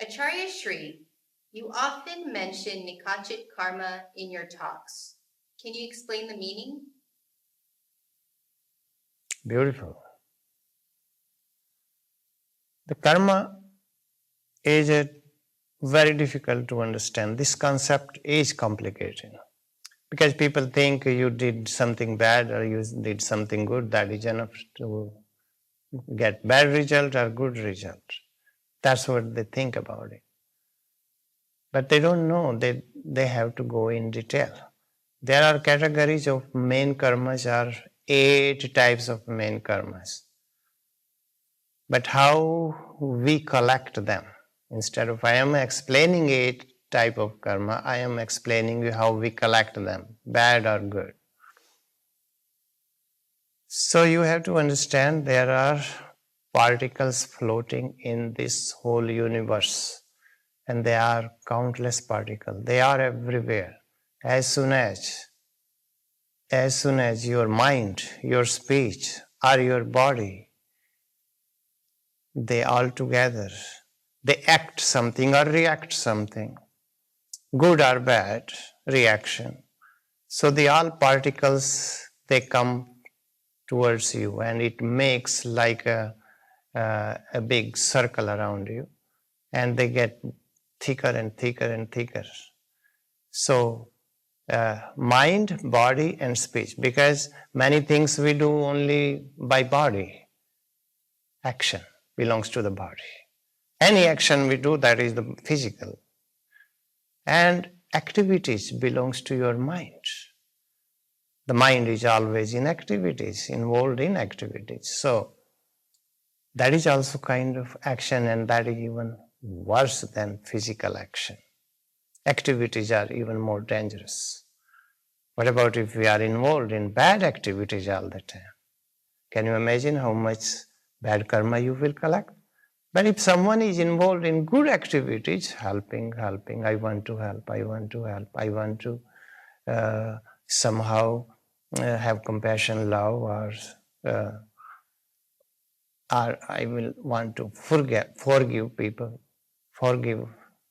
Acharya Shree, you often mention Nikachit karma in your talks. Can you explain the meaning? Beautiful. The karma is very difficult to understand. This concept is complicated because people think you did something bad or you did something good, that is enough to get bad result or good result. That's what they think about it. But they don't know, they have to go in detail. There are categories of main karmas, are 8 types of main karmas. But how we collect them? Instead of I am explaining 8 type of karma, I am explaining you how we collect them, bad or good. So you have to understand there are particles floating in this whole universe, and they are countless particles. They are everywhere. As soon as your mind, your speech, or your body, they all together, they act something or react something, good or bad reaction. So the all particles, they come towards you and it makes like a big circle around you, and they get thicker and thicker and thicker. So mind, body and speech, because many things we do only by body. Action belongs to the body. Any action we do, that is the physical. And activities belongs to your mind. The mind is always in activities, involved in activities. So that is also kind of action, and that is even worse than physical action. Activities are even more dangerous. What about if we are involved in bad activities all the time? Can you imagine how much bad karma you will collect? But if someone is involved in good activities, helping, I want to help, I want to somehow have compassion, love, or I will want to forgive people, forgive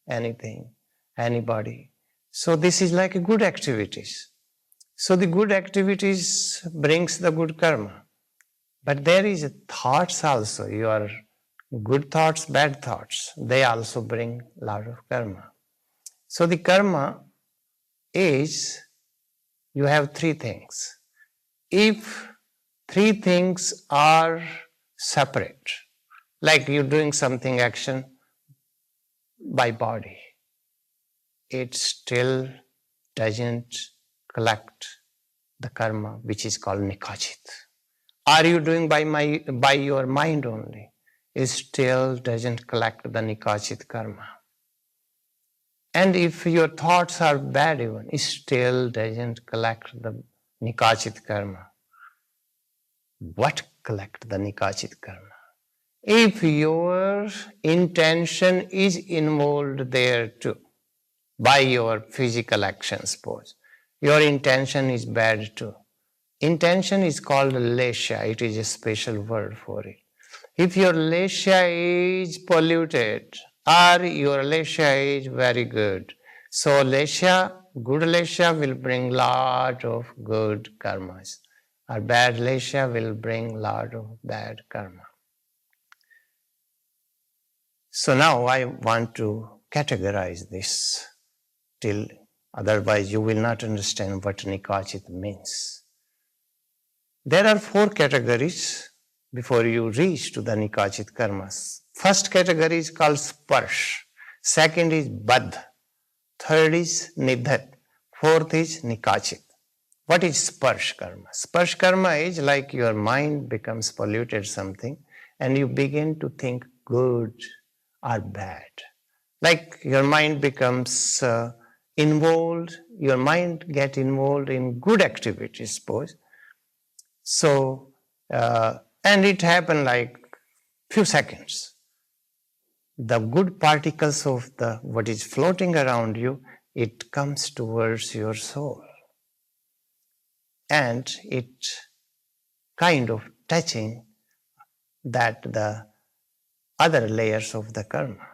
anything, anybody. So this is like a good activities. So the good activities brings the good karma. But there is thoughts also, your good thoughts, bad thoughts, they also bring a lot of karma. So the karma is, you have 3 things. If 3 things are separate, like you're doing something action by body, it still doesn't collect the karma, which is called Nikachit. Are you doing by your mind only? It still doesn't collect the Nikachit karma. And if your thoughts are bad even, it still doesn't collect the Nikachit karma. What collect the Nikachit karma? If your intention is involved there too, by your physical action, suppose, your intention is bad too. Intention is called lesha, it is a special word for it. If your lesha is polluted, or your lesha is very good, so lesha, good lesha will bring lot of good karmas, or bad lesha will bring lot of bad karma. So now I want to categorize this, till otherwise you will not understand what Nikachit means. There are 4 categories before you reach to the Nikachit karmas. First category is called Sparsh. Second is Badh. Third is Nidhat. Fourth is Nikachit. What is Sparsh karma? Sparsh karma is like your mind becomes polluted something and you begin to think good or bad. Like your mind becomes involved, your mind get involved in good activities, suppose. So, and it happened like few seconds. The good particles of the what is floating around you, it comes towards your soul. And it kind of touching that the other layers of the karma.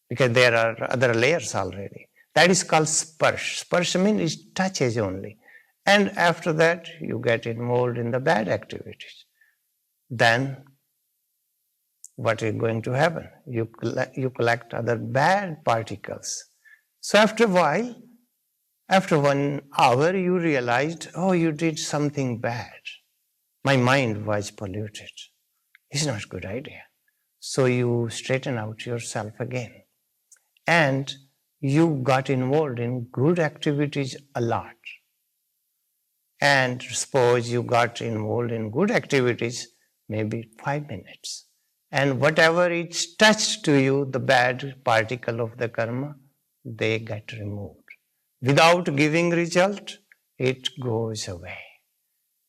because there are other layers already. That is called sparsh. Sparsh means it touches only. And after that, you get involved in the bad activities. Then what is going to happen? You collect other bad particles. So after a while, after 1 hour, you realized, oh, you did something bad. My mind was polluted. It's not a good idea. So you straighten out yourself again. And you got involved in good activities a lot. And suppose you got involved in good activities maybe 5 minutes. And whatever it touched to you, the bad particle of the karma, they get removed. Without giving result, it goes away.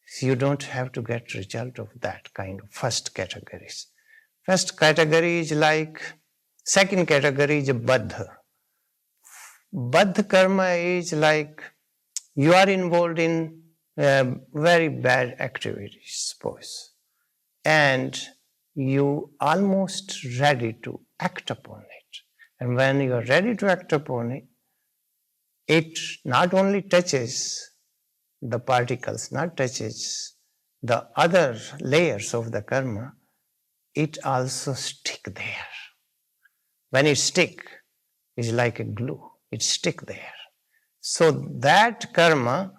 So you don't have to get result of that kind of first categories. First category is like, second category is baddha. Baddha karma is like you are involved in very bad activities, suppose, and you almost ready to act upon it. And when you are ready to act upon it, it not only touches the particles, not touches the other layers of the karma, it also stick there. When it stick, it's like a glue. It stick there. So that karma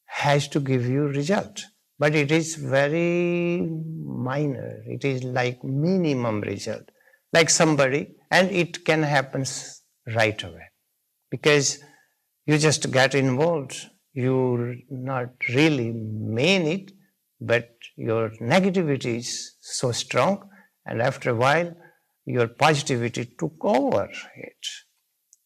has to give you result. But it is very minor. It is like minimum result. Like somebody, and it can happen right away. Because you just get involved. You not really mean it, but your negativity is so strong, and after a while, your positivity took over it.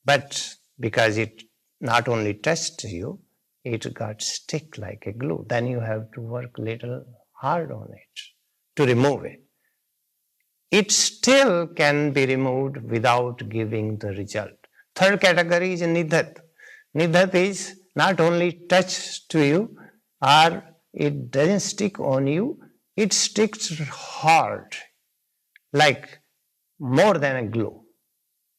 But because it not only touched you, it got stick like a glue. Then you have to work little hard on it to remove it. It still can be removed without giving the result. Third category is nidhat. Nidhat is not only touch to you, or it doesn't stick on you, it sticks hard, like more than a glue,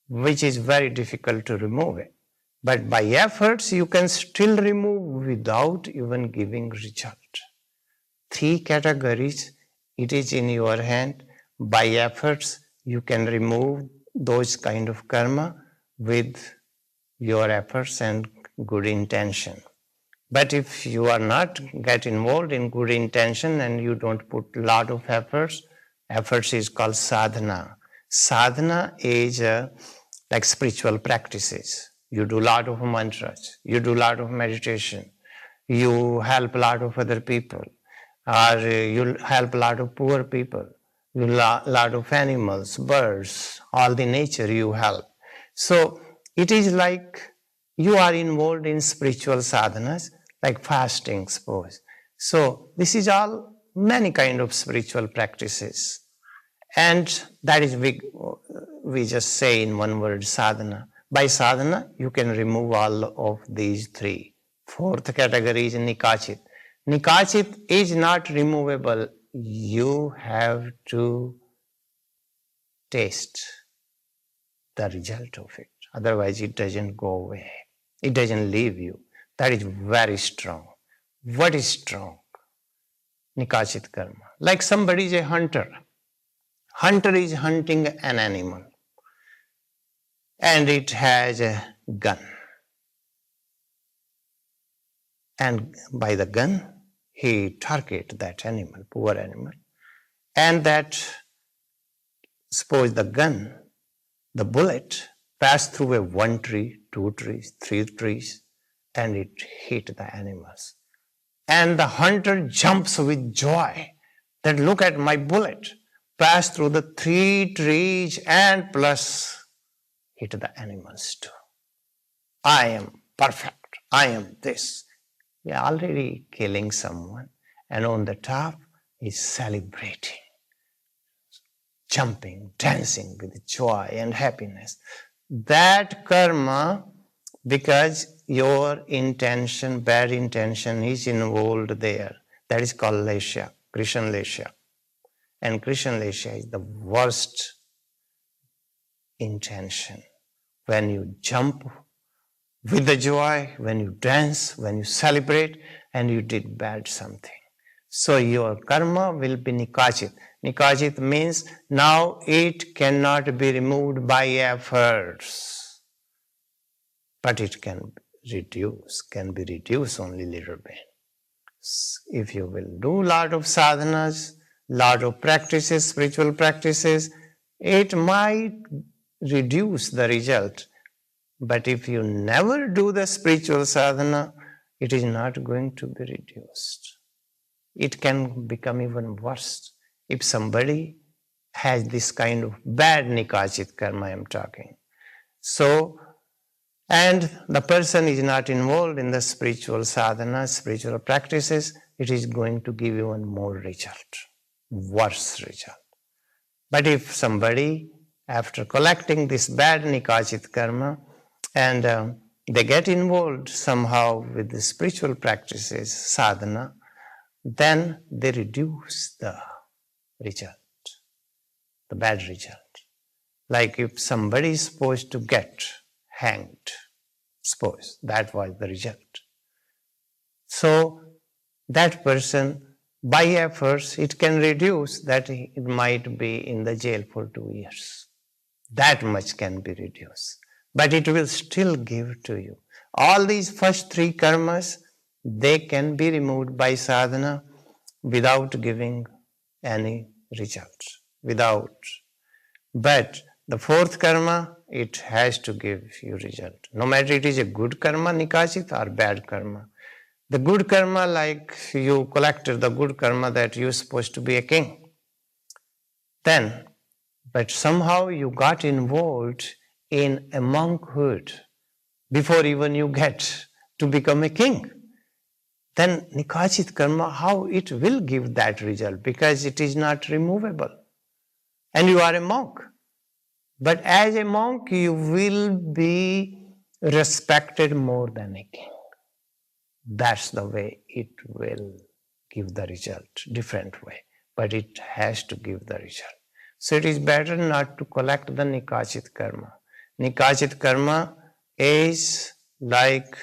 which is very difficult to remove it. But by efforts, you can still remove without even giving result. Three categories, it is in your hand. By efforts, you can remove those kind of karma with your efforts and good intention. But if you are not get involved in good intention and you don't put a lot of efforts is called sadhana. Sadhana is like spiritual practices. You do a lot of mantras, you do a lot of meditation, you help a lot of other people, or you help a lot of poor people, you a lot of animals, birds, all the nature you help. So it is like you are involved in spiritual sadhanas, like fasting, suppose. So this is all many kind of spiritual practices. And that is we just say in one word, sadhana. By sadhana, you can remove all of these three. Fourth category is Nikachit. Nikachit is not removable. You have to taste the result of it. Otherwise, it doesn't go away. It doesn't leave you. That is very strong. What is strong? Nikachit karma. Like somebody is a hunter. Hunter is hunting an animal. And it has a gun. And by the gun, he targets that animal, poor animal. And that, suppose the gun, the bullet, passed through a 1 tree, 2 trees, 3 trees, and it hit the animals. And the hunter jumps with joy that look at my bullet, passed through the 3 trees and plus hit the animals too. I am perfect. I am this. We are already killing someone, and on the top is celebrating, jumping, dancing with joy and happiness. That karma, because your intention, bad intention is involved there. That is called lesha, Krishna lesha. And Krishna lesha is the worst intention. when you jump with the joy, when you dance, when you celebrate, and you did bad something. So your karma will be Nikachit. Nikachit means now it cannot be removed by efforts, but it can be reduced only little bit. If you will do lot of sadhanas, lot of practices, spiritual practices, it might reduce the result. But if you never do the spiritual sadhana, it is not going to be reduced. It can become even worse. If somebody has this kind of bad Nikachit karma I am talking. So, and the person is not involved in the spiritual sadhana, spiritual practices, it is going to give even more result, worse result. But if somebody, after collecting this bad Nikachit karma, and they get involved somehow with the spiritual practices, sadhana, then they reduce the result, the bad result. Like if somebody is supposed to get hanged, suppose that was the result. So that person, by efforts, it can reduce that it might be in the jail for 2 years. That much can be reduced. But it will still give to you. All these first 3 karmas, they can be removed by sadhana without giving any result. Without. But the 4th karma, it has to give you result. No matter it is a good karma, Nikachit, or bad karma. The good karma, like you collected the good karma that you're supposed to be a king. Then, but somehow you got involved in a monkhood before even you get to become a king. Then Nikachit karma, how it will give that result? Because it is not removable. And you are a monk. But as a monk, you will be respected more than a king. That's the way it will give the result, different way. But it has to give the result. So it is better not to collect the Nikachit karma. Nikachit karma is like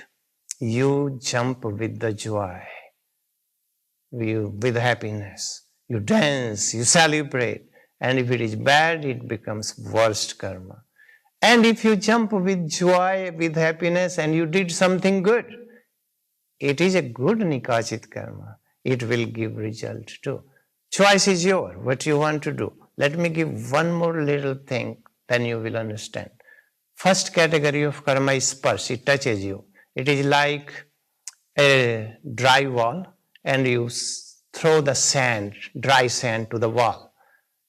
you jump with the joy, with happiness. You dance, you celebrate. And if it is bad, it becomes worst karma. And if you jump with joy, with happiness, and you did something good, it is a good Nikachit karma. It will give result too. Choice is yours, what you want to do. Let me give one more little thing, then you will understand. First category of karma is sparsh, it touches you. It is like a dry wall, and you throw the sand, dry sand to the wall.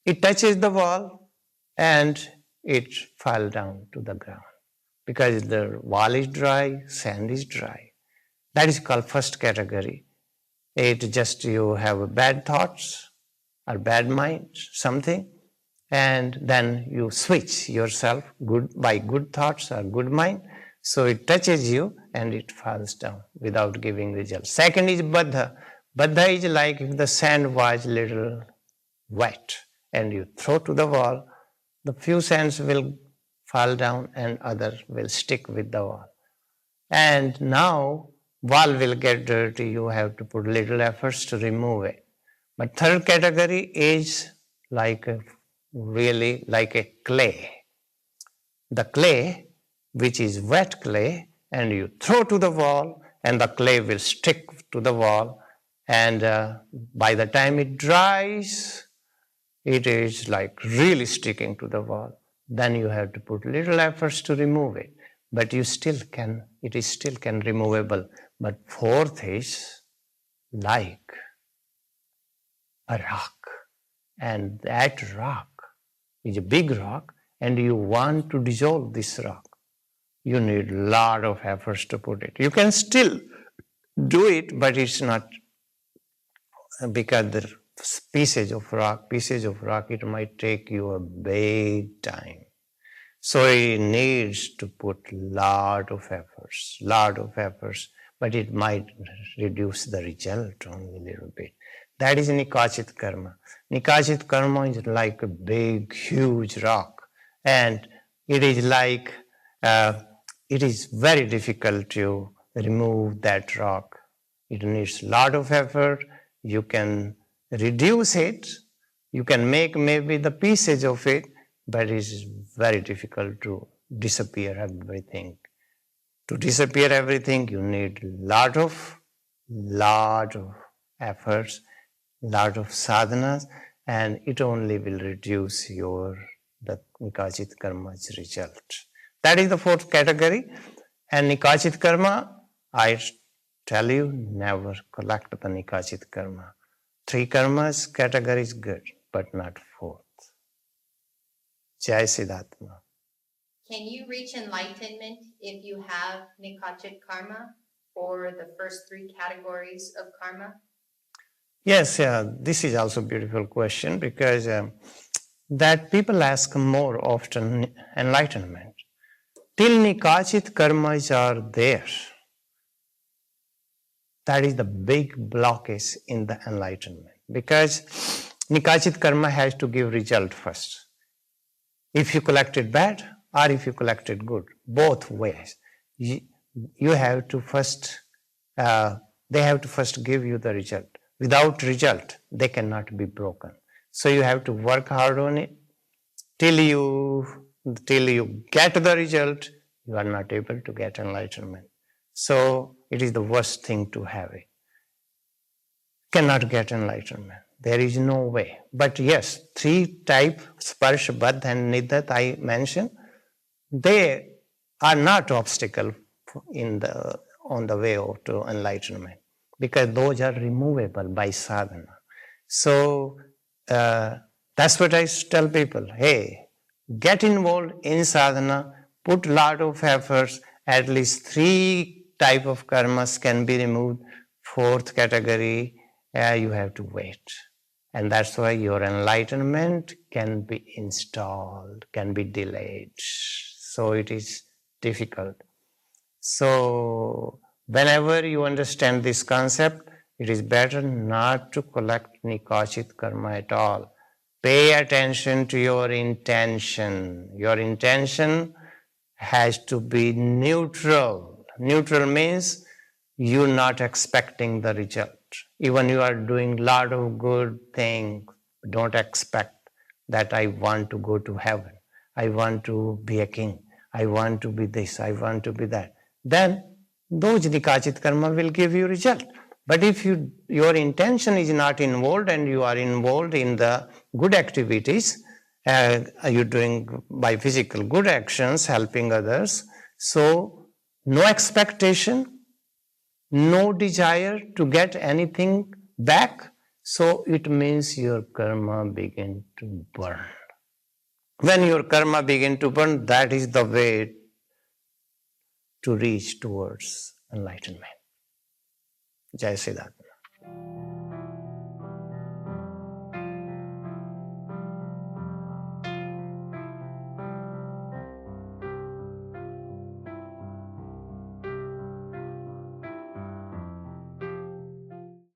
It touches the wall and it falls down to the ground. Because the wall is dry, sand is dry. That is called first category. It just you have bad thoughts or bad mind, something, and then you switch yourself by good thoughts or good mind. So it touches you and it falls down without giving result. Second is baddha. Baddha is like if the sand was little wet and you throw to the wall, the few sands will fall down and other will stick with the wall. And now wall will get dirty, you have to put little efforts to remove it. But third category is really like a clay. The clay, which is wet clay, and you throw to the wall and the clay will stick to the wall, and by the time it dries, it is like really sticking to the wall. Then you have to put little efforts to remove it. But it still can removable. But fourth is like a rock. And that rock is a big rock, and you want to dissolve this rock. You need a lot of efforts to put it. You can still do it, but it's not, because the pieces of rock, it might take you a big time. So it needs to put lot of efforts, but it might reduce the result only a little bit. That is Nikachit karma. Nikachit karma is like a big, huge rock, and it is like it is very difficult to remove that rock. It needs a lot of effort. You can reduce it. You can make maybe the pieces of it, but it is very difficult to disappear everything. To disappear everything, you need lot of efforts, lot of sadhanas, and it only will reduce the Nikachit karma's result. That is the fourth category. And Nikachit karma, I tell you, never collect the Nikachit karma. 3 karmas category is good, but not fourth. Jai Siddhatma. Can you reach enlightenment if you have Nikachit karma for the first 3 categories of karma? Yes, this is also a beautiful question because that people ask more often enlightenment. Till Nikachit karmas are there, that is the big blockage in the enlightenment because Nikachit karma has to give result first. If you collected bad or if you collected good, both ways, you have to first, they have to first give you the result. Without result, they cannot be broken. So you have to work hard on it till you get the result. You are not able to get enlightenment. So it is the worst thing to have it. Cannot get enlightenment. There is no way. But yes, 3 types, Sparsh, Badh and Nidat I mentioned, they are not obstacle on the way to enlightenment because those are removable by sadhana. So that's what I tell people. Hey, get involved in sadhana, put lot of efforts, at least 3 type of karmas can be removed. 4th category, you have to wait. And that's why your enlightenment can be installed, can be delayed. So it is difficult. So whenever you understand this concept, it is better not to collect Nikachit karma at all. Pay attention to your intention. Your intention has to be neutral. Neutral means you're not expecting the result. Even you are doing a lot of good things, don't expect that I want to go to heaven. I want to be a king. I want to be this. I want to be that. Then those Nikachit karma will give you result. But if your intention is not involved and you are involved in the good activities, you're doing by physical good actions, helping others, so no expectation, no desire to get anything back, so it means your karma begin to burn. When your karma begin to burn, that is the way to reach towards enlightenment. Jai Siddhartha.